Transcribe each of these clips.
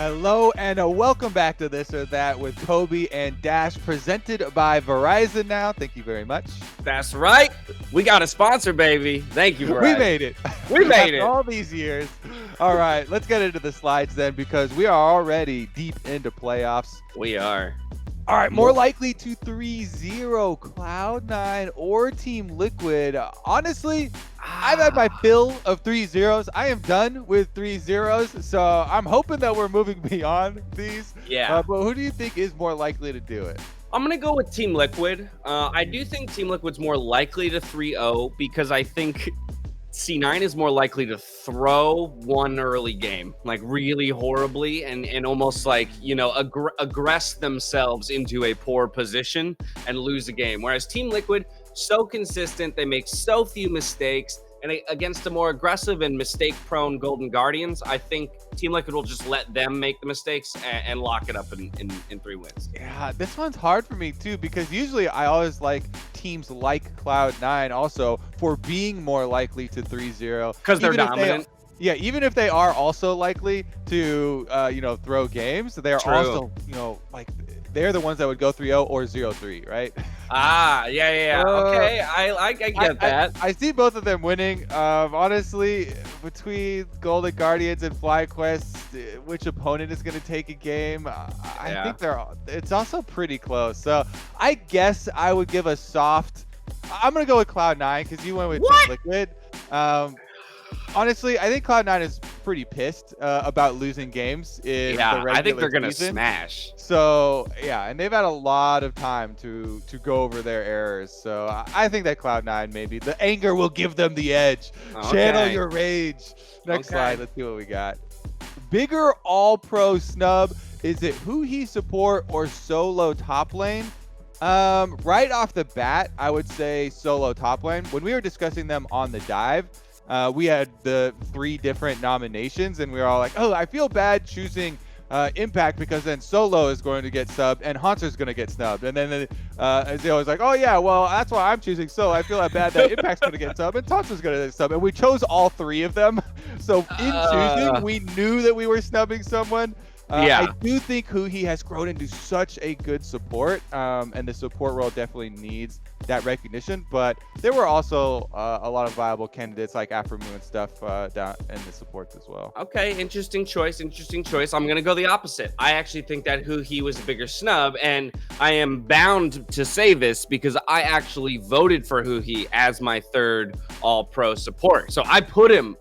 Hello and welcome back to This or That with Kobe and Dash, presented by Verizon now. Thank you very much. That's right. We got a sponsor, baby. Thank you, Verizon. We made it. We made it. All these years. All right, let's get into the slides then, because we are already deep into playoffs. We are. All right, more likely to 3-0 Cloud9 or Team Liquid. Honestly, I've had my fill of 3-0s. I am done with 3-0s, so I'm hoping that we're moving beyond these. Yeah. But who do you think is more likely to do it? I'm going to go with Team Liquid. I do think Team Liquid's more likely to 3-0 because I think C9 is more likely to throw one early game, like really horribly, and almost like, you know, aggress themselves into a poor position and lose a game. Whereas Team Liquid, so consistent, they make so few mistakes, and against a more aggressive and mistake-prone Golden Guardians, I think Team Liquid will just let them make the mistakes and lock it up in 3 wins. Yeah, this one's hard for me too, because usually I always like teams like Cloud9 also for being more likely to 3-0. Because they're dominant. Yeah, even if they are also likely to, throw games, they're also, like, they're the ones that would go 3-0 or 0-3, right? Yeah. Okay, I get that. I see both of them winning. Honestly, between Golden Guardians and FlyQuest, which opponent is going to take a game? I think it's also pretty close. So I guess I would give a soft. I'm going to go with Cloud9 because you went with Team Liquid. Honestly, I think Cloud9 is pretty pissed about losing games in the regular I think they're gonna season. smash. So yeah, and they've had a lot of time to go over their errors. So I think that Cloud9, maybe the anger will give them the edge. Okay. Channel your rage. Next slide. Let's see what we got. Bigger all-pro SNUB. Is it who he support or solo top lane? Right off the bat, I would say solo top lane. When we were discussing them on the dive, we had the 3 different nominations, and we were all like, oh, I feel bad choosing Impact because then Solo is going to get subbed and Haunter's going to get snubbed. And then Azale was like, oh, yeah, well, that's why I'm choosing Solo. I feel bad that Impact's going to get subbed and Haunter's going to get subbed. And we chose all 3 of them. So in choosing, we knew that we were snubbing someone. I do think Huhi has grown into such a good support, and the support role definitely needs that recognition. But there were also a lot of viable candidates like Afromu and stuff down in the supports as well. Okay, interesting choice. I'm going to go the opposite. I actually think that Huhi was a bigger snub, and I am bound to say this because I actually voted for Huhi as my 3rd all-pro support. So I put him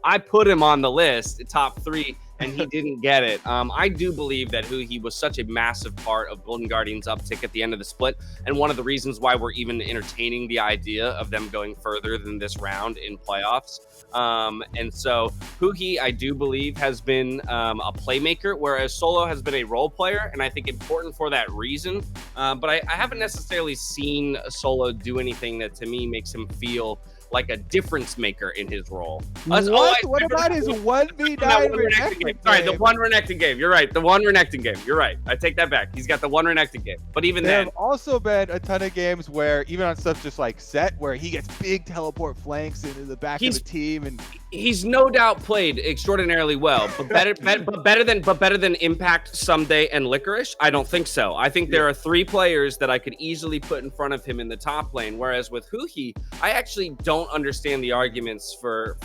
on the list, top 3. And he didn't get it. I do believe that Huhi was such a massive part of Golden Guardians' uptick at the end of the split, and one of the reasons why we're even entertaining the idea of them going further than this round in playoffs. And so Huhi, I do believe, has been a playmaker, whereas Solo has been a role player, and I think important for that reason. But I haven't necessarily seen Solo do anything that to me makes him feel like a difference maker in his role. What about his 1v9 Renekton game? Sorry, the one Renekton game. You're right. The one Renekton game. You're right. I take that back. He's got the one Renekton game. But even there then, have also been a ton of games where, even on stuff just like set, where he gets big teleport flanks into the back of the team, and he's no doubt played extraordinarily well. But better than Impact, Someday, and Licorice. I don't think so. I think there are 3 players that I could easily put in front of him in the top lane. Whereas with Huhi, I actually don't understand the arguments for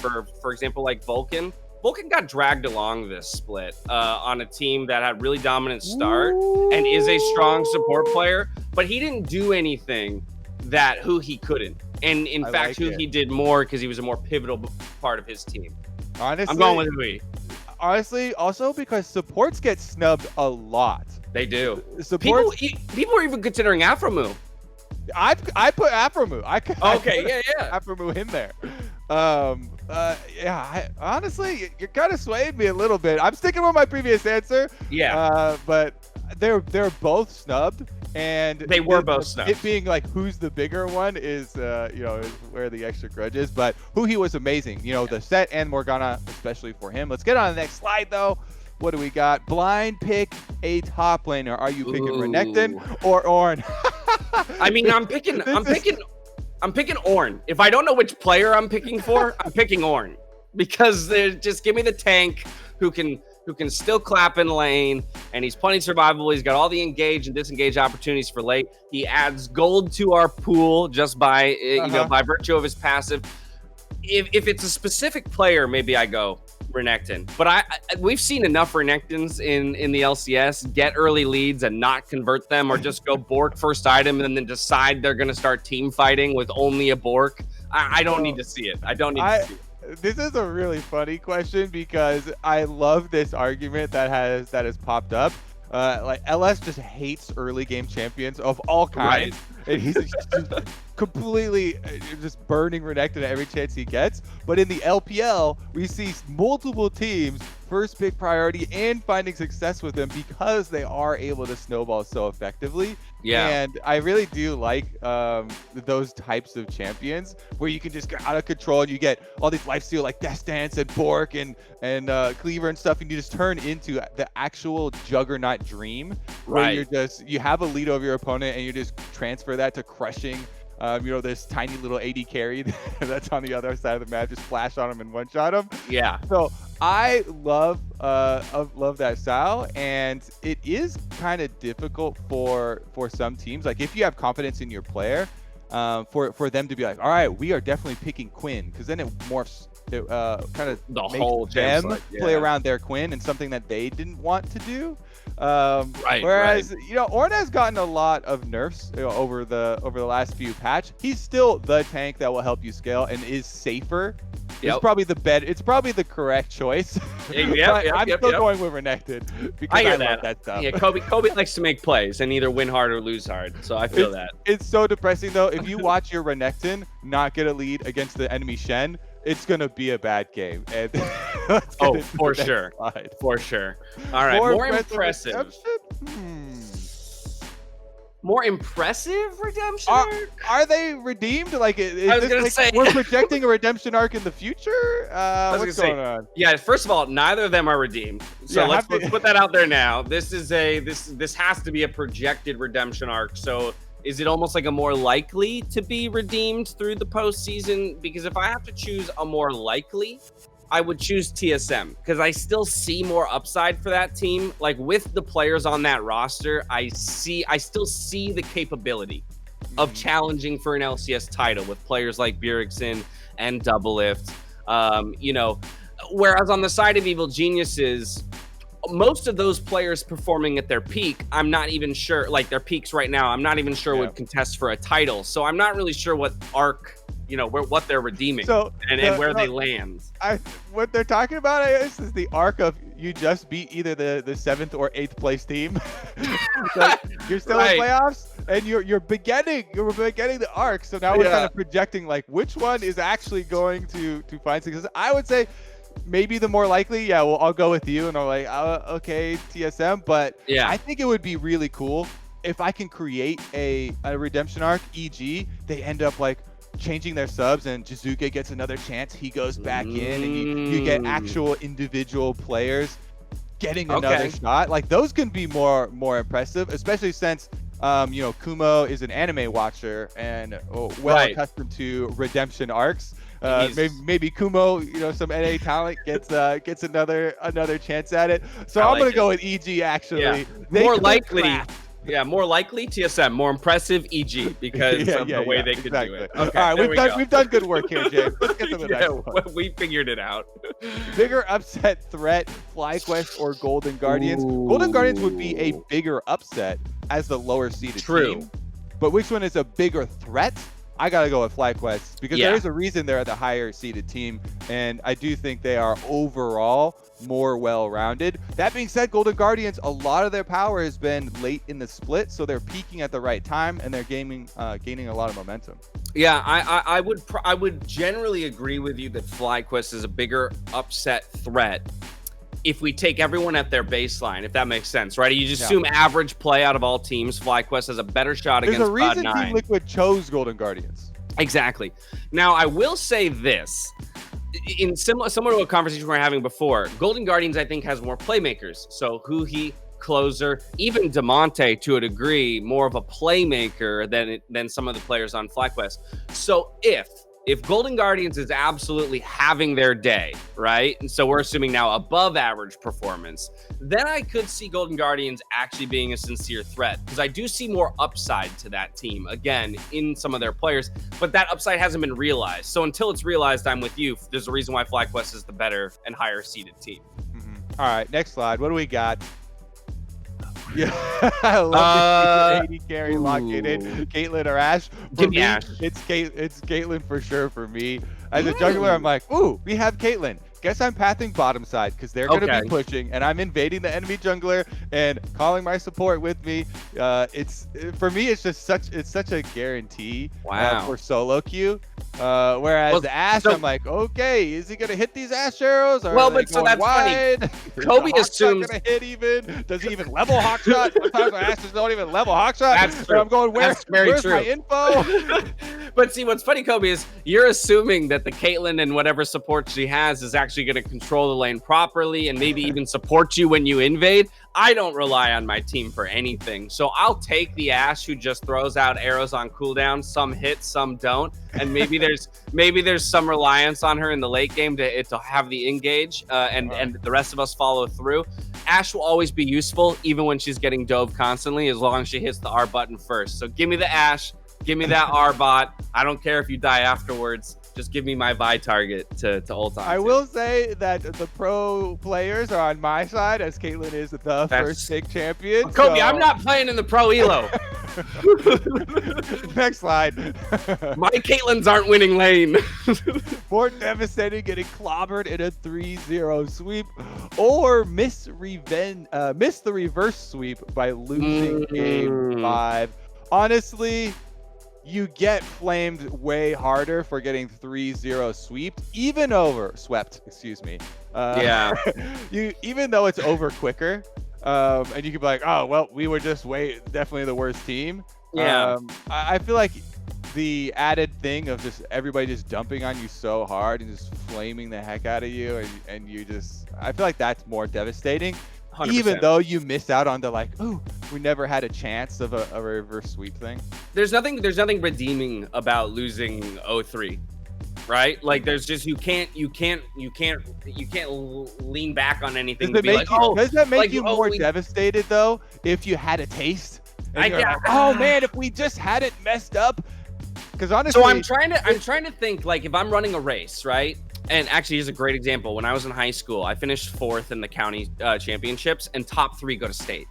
example, like Vulcan. Vulcan got dragged along this split on a team that had really dominant start and is a strong support player, but he didn't do anything that Huhi couldn't. And in fact, Huhi did more because he was a more pivotal part of his team. Honestly, I'm going with Huhi. Honestly, also because supports get snubbed a lot. They do. Supports, people are even considering Afromu. I put Afromu. I Afromu in there. Honestly, you're kind of swaying me a little bit. I'm sticking with my previous answer. Yeah. But they're both snubbed, and they were both snubbed. It being like who's the bigger one is is where the extra grudge is. But Huhi was amazing. The set and Morgana, especially for him. Let's get on the next slide though. What do we got? Blind pick a top laner. Are you picking Renekton or Ornn? I mean, I'm picking Ornn. If I don't know which player I'm picking for, I'm picking Ornn because just give me the tank who can who can still clap in lane, and he's plenty survivable. He's got all the engage and disengage opportunities for late. He adds gold to our pool just by by virtue of his passive. If it's a specific player, maybe I go Renekton. But we've seen enough Renektons in the LCS get early leads and not convert them, or just go Bork first item and then decide they're going to start team fighting with only a Bork. I don't need to see it. I don't need to see it. This is a really funny question because I love this argument that has popped up. Like LS just hates early game champions of all kinds. Right. And he's just completely just burning Renekton at every chance he gets. But in the LPL, we see multiple teams first pick priority and finding success with them because they are able to snowball so effectively. Yeah. And I really do like those types of champions where you can just get out of control and you get all these lifesteal like Death Dance and Bork and Cleaver and stuff, and you just turn into the actual juggernaut dream where you have a lead over your opponent and you just transfer that to crushing this tiny little AD carry that's on the other side of the map, just flash on him and one-shot him. Yeah. So I love that style, and it is kind of difficult for some teams. Like if you have confidence in your player, for them to be like, all right, we are definitely picking Quinn, because then it morphs. It kind of the makes whole them play around their Quinn and something that they didn't want to do. Whereas Ornn has gotten a lot of nerfs over the last few patch. He's still the tank that will help you scale and is safer. It's probably it's probably the correct choice. I'm still going with Renekton because I love that stuff. Yeah, Kobe likes to make plays and either win hard or lose hard. So I feel that. It's so depressing though. If you watch your Renekton not get a lead against the enemy Shen, it's gonna be a bad game. And for sure. For sure. All right. More impressive. More impressive redemption arc? Are they redeemed? Like, we're projecting a redemption arc in the future? What's going on? Yeah, first of all, neither of them are redeemed. So let's put that out there now. This has to be a projected redemption arc. So is it almost like a more likely to be redeemed through the postseason? Because if I have to choose a more likely, I would choose TSM, because I still see more upside for that team. Like with the players on that roster, I still see the capability of challenging for an LCS title with players like Bjergsen and Doublelift. Whereas on the side of Evil Geniuses, most of those players performing at their peak, I'm not even sure, like their peaks right now, I'm not even sure would contest for a title. So I'm not really sure what arc, what they're redeeming and where they land. What they're talking about, I guess, is the arc of you just beat either the 7th or 8th place team. Like, you're still in playoffs and you're beginning the arc. So now we're kind of projecting like which one is actually going to find success. I would say maybe the more likely, I'll go with you, and I'm like, okay, TSM. But I think it would be really cool if I can create a redemption arc, e.g. they end up like changing their subs and Jizuke gets another chance, he goes back in, and you get actual individual players getting another shot. Like those can be more impressive, especially since Kumo is an anime watcher and accustomed to redemption arcs. Maybe Kumo, some NA talent gets another chance at it. So I'm gonna go with EG actually. More likely. Yeah, more likely TSM, more impressive EG because of the way they could do it. Okay, all right, we've done good work here, James. Let's get to the next one. We figured it out. Bigger upset threat, FlyQuest or Golden Guardians? Golden Guardians would be a bigger upset as the lower seeded team. But which one is a bigger threat? I gotta go with FlyQuest because there is a reason they're the higher seeded team, and I do think they are overall more well-rounded. That being said, Golden Guardians, a lot of their power has been late in the split, so they're peaking at the right time and they're gaining a lot of momentum. Yeah, I would generally agree with you that FlyQuest is a bigger upset threat if we take everyone at their baseline, if that makes sense, right? You just assume average play out of all teams. FlyQuest has a better shot against Cloud9. There's a reason Team Liquid chose Golden Guardians. Exactly. Now, I will say this. In similar to a conversation we were having before, Golden Guardians, I think, has more playmakers. So Huhi, Closer, even Demonte, to a degree, more of a playmaker than some of the players on FlyQuest. So if if Golden Guardians is absolutely having their day, right? And so we're assuming now above average performance, then I could see Golden Guardians actually being a sincere threat, because I do see more upside to that team, again, in some of their players, but that upside hasn't been realized. So until it's realized, I'm with you. There's a reason why FlyQuest is the better and higher seeded team. All right, next slide. What do we got? Yeah, I love the 80 carry lock it in. Caitlyn or Ashe? Give me Ashe. It's Caitlyn for sure for me. As a jungler, I'm like, ooh, we have Caitlyn. Guess I'm pathing bottom side because they're going to be pushing, and I'm invading the enemy jungler and calling my support with me. For me, it's just such a guarantee for solo queue. Whereas the Ashe, I'm like, okay, is he going to hit these Ashe arrows? Or but so that's wide? Funny. Kobe assumes going to hit even. Does he even level Hawkshot? Sometimes my Ashes don't even level Hawkshot. That's true. I'm going, where's my info? But see, what's funny, Kobe, is you're assuming that the Caitlyn and whatever support she has is actually going to control the lane properly and maybe even support you when you invade. I don't rely on my team for anything. So I'll take the Ashe who just throws out arrows on cooldown. Some hit, some don't. And maybe there's some reliance on her in the late game to have the engage and the rest of us follow through. Ashe will always be useful, even when she's getting dove constantly, as long as she hits the R button first. So give me the Ashe. Give me that R bot. I don't care if you die afterwards. Just give me my Vi target to ult on. I will say that the pro players are on my side, as Caitlyn is the first big champion. Kobe, I'm not playing in the pro elo. Next slide. My Caitlyn's aren't winning lane. More devastating, getting clobbered in a 3-0 sweep, or miss the reverse sweep by losing game 5. Honestly, you get flamed way harder for getting 3-0 swept, excuse me. Even though it's over quicker, and you could be like, oh, well, we were just definitely the worst team. I feel like the added thing of just everybody just dumping on you so hard and just flaming the heck out of you, and you just, I feel like that's more devastating. 100%. Even though you missed out on the we never had a chance of a reverse sweep thing. There's nothing redeeming about losing 0-3, right? Like there's just you can't lean back on anything. Does that make you more devastated though if you had a taste? Oh man, if we just hadn't messed up. Because honestly, so I'm trying to think, like, if I'm running a race, right? And actually, here's a great example. When I was in high school, I finished 4th in the county championships, and top 3 go to state.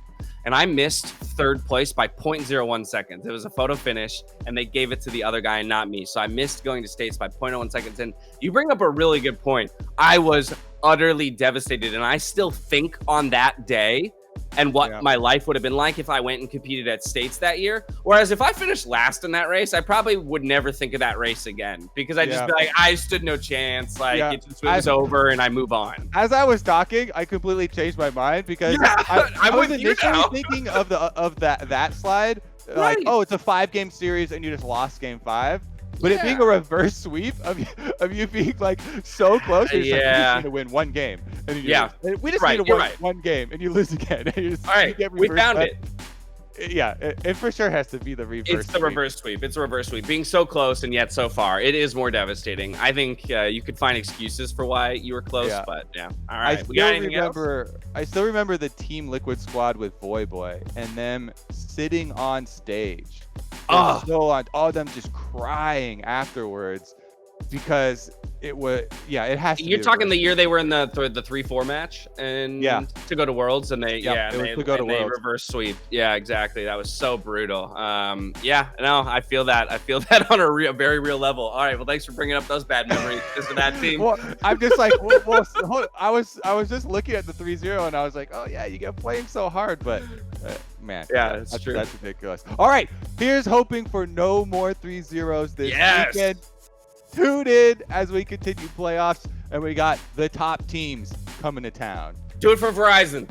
And I missed 3rd place by 0.01 seconds. It was a photo finish, and they gave it to the other guy and not me. So I missed going to states by 0.01 seconds. And you bring up a really good point. I was utterly devastated, and I still think on that day and what my life would have been like if I went and competed at states that year. Whereas if I finished last in that race, I probably would never think of that race again, because I'd just be like, I stood no chance. Like it was over and I move on. As I was talking, I completely changed my mind, because I was initially thinking of that slide, like, oh, it's a 5-game series and you just lost game 5. But it being a reverse sweep of you being like so close, you're just like, we just need to win 1 game. And we just need to win 1 game, and you lose again. And you just, all right, we found it. Yeah, it for sure has to be the reverse. It's the reverse sweep. It's a reverse sweep. Being so close and yet so far, it is more devastating. I think you could find excuses for why you were close, but yeah. All right. I still remember the Team Liquid squad with Boy and them sitting on stage. All them just crying afterwards, because it has to. You're talking the year they were in the 3-4 match and to go to Worlds, and they reverse sweep. Yeah, exactly. That was so brutal. I feel that on a very real level. All right, well, thanks for bringing up those bad memories to that team. Well, I'm just like, I was just looking at the 3-0 and I was like, oh yeah, you get flamed so hard, but man, that's true. That's ridiculous. All right, here's hoping for no more 3-0s this weekend. Tune in as we continue playoffs, and we got the top teams coming to town. Do it for Verizon.